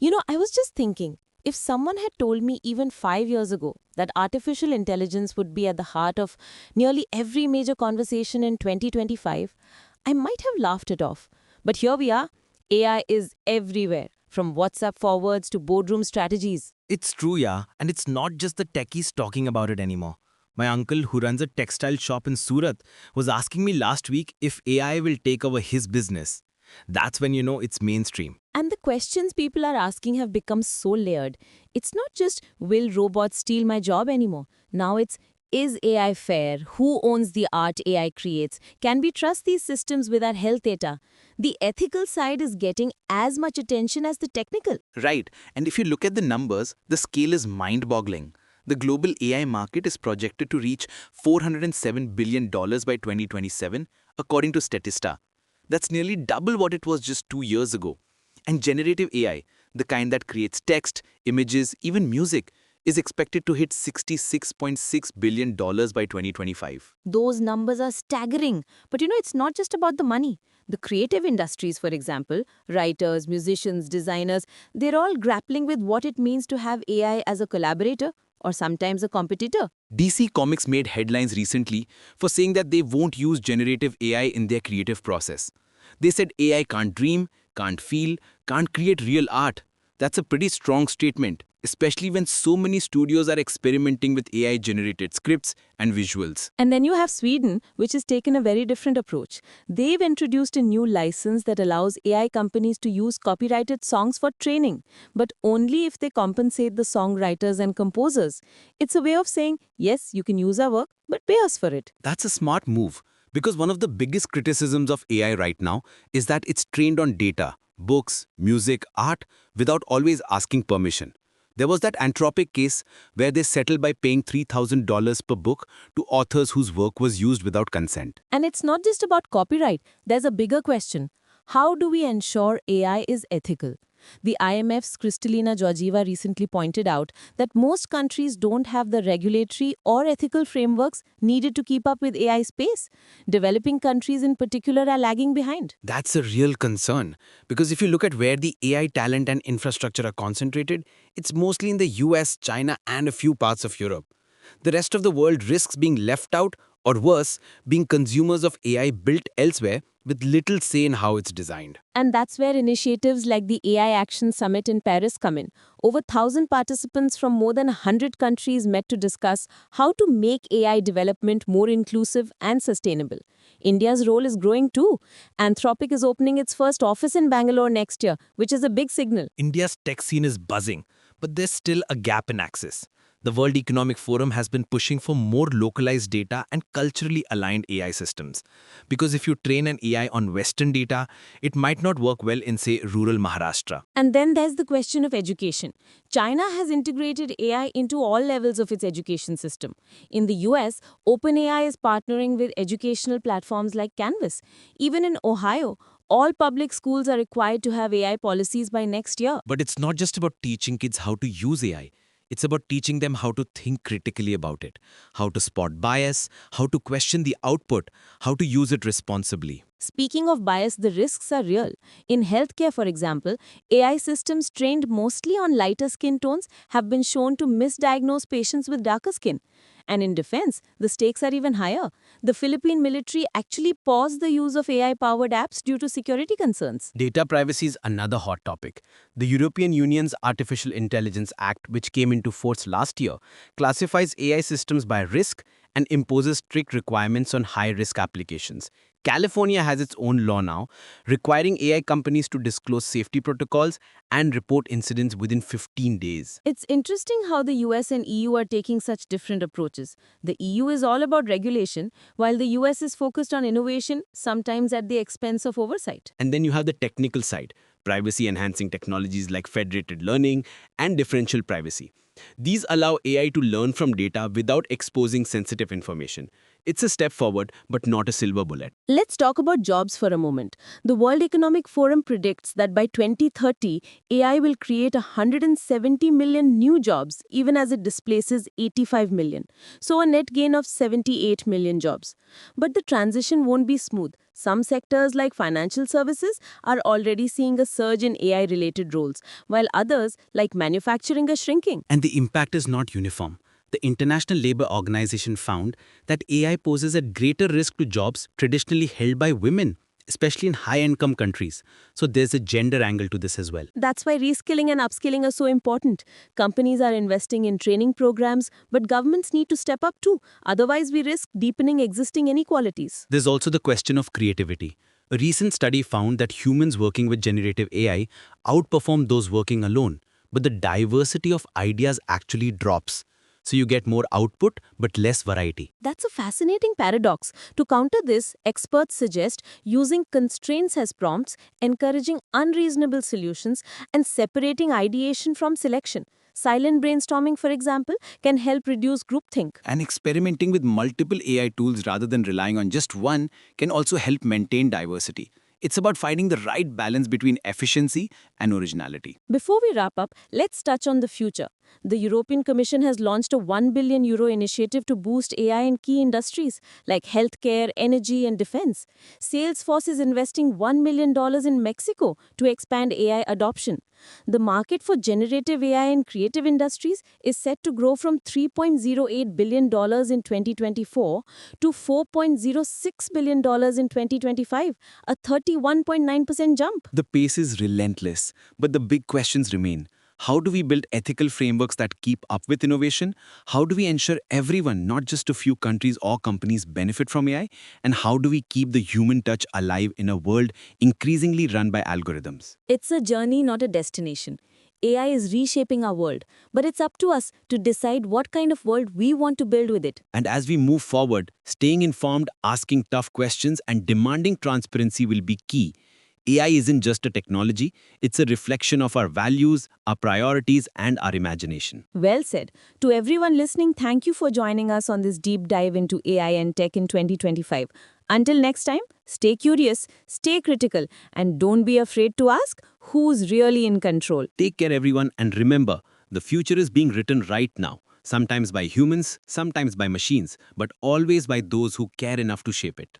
I was just thinking, if someone had told me even 5 years ago that artificial intelligence would be at the heart of nearly every major conversation in 2025, I might have laughed it off. But here we are. AI is everywhere, from WhatsApp forwards to boardroom strategies. It's true, yeah, and it's not just the techies talking about it anymore. My uncle, who runs a textile shop in Surat, was asking me last week if AI will take over his business. That's when you know it's mainstream. And the questions people are asking have become so layered. It's not just, will robots steal my job anymore? Now it's, is AI fair? Who owns the art AI creates? Can we trust these systems with our health data? The ethical side is getting as much attention as the technical. Right, and if you look at the numbers, the scale is mind-boggling. The global AI market is projected to reach $407 billion by 2027, according to Statista. That's nearly double what it was just 2 years ago. And generative AI, the kind that creates text, images, even music, is expected to hit $66.6 billion by 2025. Those numbers are staggering. But it's not just about the money. The creative industries, for example, writers, musicians, designers, they're all grappling with what it means to have AI as a collaborator or sometimes a competitor. DC Comics made headlines recently for saying that they won't use generative AI in their creative process. They said AI can't dream, can't feel, can't create real art. That's a pretty strong statement, especially when so many studios are experimenting with AI-generated scripts and visuals. And then you have Sweden, which has taken a very different approach. They've introduced a new license that allows AI companies to use copyrighted songs for training, but only if they compensate the songwriters and composers. It's a way of saying, yes, you can use our work, but pay us for it. That's a smart move, because one of the biggest criticisms of AI right now is that it's trained on data, books, music, art, without always asking permission. There was that Anthropic case where they settled by paying $3,000 per book to authors whose work was used without consent. And it's not just about copyright. There's a bigger question. How do we ensure AI is ethical? The IMF's Kristalina Georgieva recently pointed out that most countries don't have the regulatory or ethical frameworks needed to keep up with AI space. Developing countries in particular are lagging behind. That's a real concern, because if you look at where the AI talent and infrastructure are concentrated, it's mostly in the US, China, and a few parts of Europe. The rest of the world risks being left out, or worse, being consumers of AI built elsewhere with little say in how it's designed. And that's where initiatives like the AI Action Summit in Paris come in. Over 1,000 participants from more than 100 countries met to discuss how to make AI development more inclusive and sustainable. India's role is growing too. Anthropic is opening its first office in Bangalore next year, which is a big signal. India's tech scene is buzzing, but there's still a gap in access. The World Economic Forum has been pushing for more localized data and culturally aligned AI systems. Because if you train an AI on Western data, it might not work well in, say, rural Maharashtra. And then there's the question of education. China has integrated AI into all levels of its education system. In the US, OpenAI is partnering with educational platforms like Canvas. Even in Ohio, all public schools are required to have AI policies by next year. But it's not just about teaching kids how to use AI. It's about teaching them how to think critically about it, how to spot bias, how to question the output, how to use it responsibly. Speaking of bias, the risks are real. In healthcare, for example, AI systems trained mostly on lighter skin tones have been shown to misdiagnose patients with darker skin. And in defense, the stakes are even higher. The Philippine military actually paused the use of AI-powered apps due to security concerns. Data privacy is another hot topic. The European Union's Artificial Intelligence Act, which came into force last year, classifies AI systems by risk and imposes strict requirements on high-risk applications. California has its own law now, requiring AI companies to disclose safety protocols and report incidents within 15 days. It's interesting how the US and EU are taking such different approaches. The EU is all about regulation, while the US is focused on innovation, sometimes at the expense of oversight. And then you have the technical side, privacy-enhancing technologies like federated learning and differential privacy. These allow AI to learn from data without exposing sensitive information. It's a step forward, but not a silver bullet. Let's talk about jobs for a moment. The World Economic Forum predicts that by 2030, AI will create 170 million new jobs, even as it displaces 85 million. So a net gain of 78 million jobs. But the transition won't be smooth. Some sectors like financial services are already seeing a surge in AI-related roles, while others like manufacturing are shrinking. And the impact is not uniform. The International Labour Organization found that AI poses a greater risk to jobs traditionally held by women, especially in high-income countries. So there's a gender angle to this as well. That's why reskilling and upskilling are so important. Companies are investing in training programs, but governments need to step up too. Otherwise, we risk deepening existing inequalities. There's also the question of creativity. A recent study found that humans working with generative AI outperform those working alone, but the diversity of ideas actually drops. So you get more output but less variety. That's a fascinating paradox. To counter this, experts suggest using constraints as prompts, encouraging unreasonable solutions, and separating ideation from selection. Silent brainstorming, for example, can help reduce groupthink. And experimenting with multiple AI tools rather than relying on just one can also help maintain diversity. It's about finding the right balance between efficiency and originality. Before we wrap up, let's touch on the future. The European Commission has launched a €1 billion initiative to boost AI in key industries like healthcare, energy, and defense. Salesforce is investing $1 million in Mexico to expand AI adoption. The market for generative AI in creative industries is set to grow from $3.08 billion in 2024 to $4.06 billion in 2025, a 31.9% jump. The pace is relentless, but the big questions remain. How do we build ethical frameworks that keep up with innovation? How do we ensure everyone, not just a few countries or companies, benefit from AI? And how do we keep the human touch alive in a world increasingly run by algorithms? It's a journey, not a destination. AI is reshaping our world, but it's up to us to decide what kind of world we want to build with it. And as we move forward, staying informed, asking tough questions, and demanding transparency will be key. AI isn't just a technology, it's a reflection of our values, our priorities, and our imagination. Well said. To everyone listening, thank you for joining us on this deep dive into AI and tech in 2025. Until next time, stay curious, stay critical, and don't be afraid to ask who's really in control. Take care, everyone, and remember, the future is being written right now. Sometimes by humans, sometimes by machines, but always by those who care enough to shape it.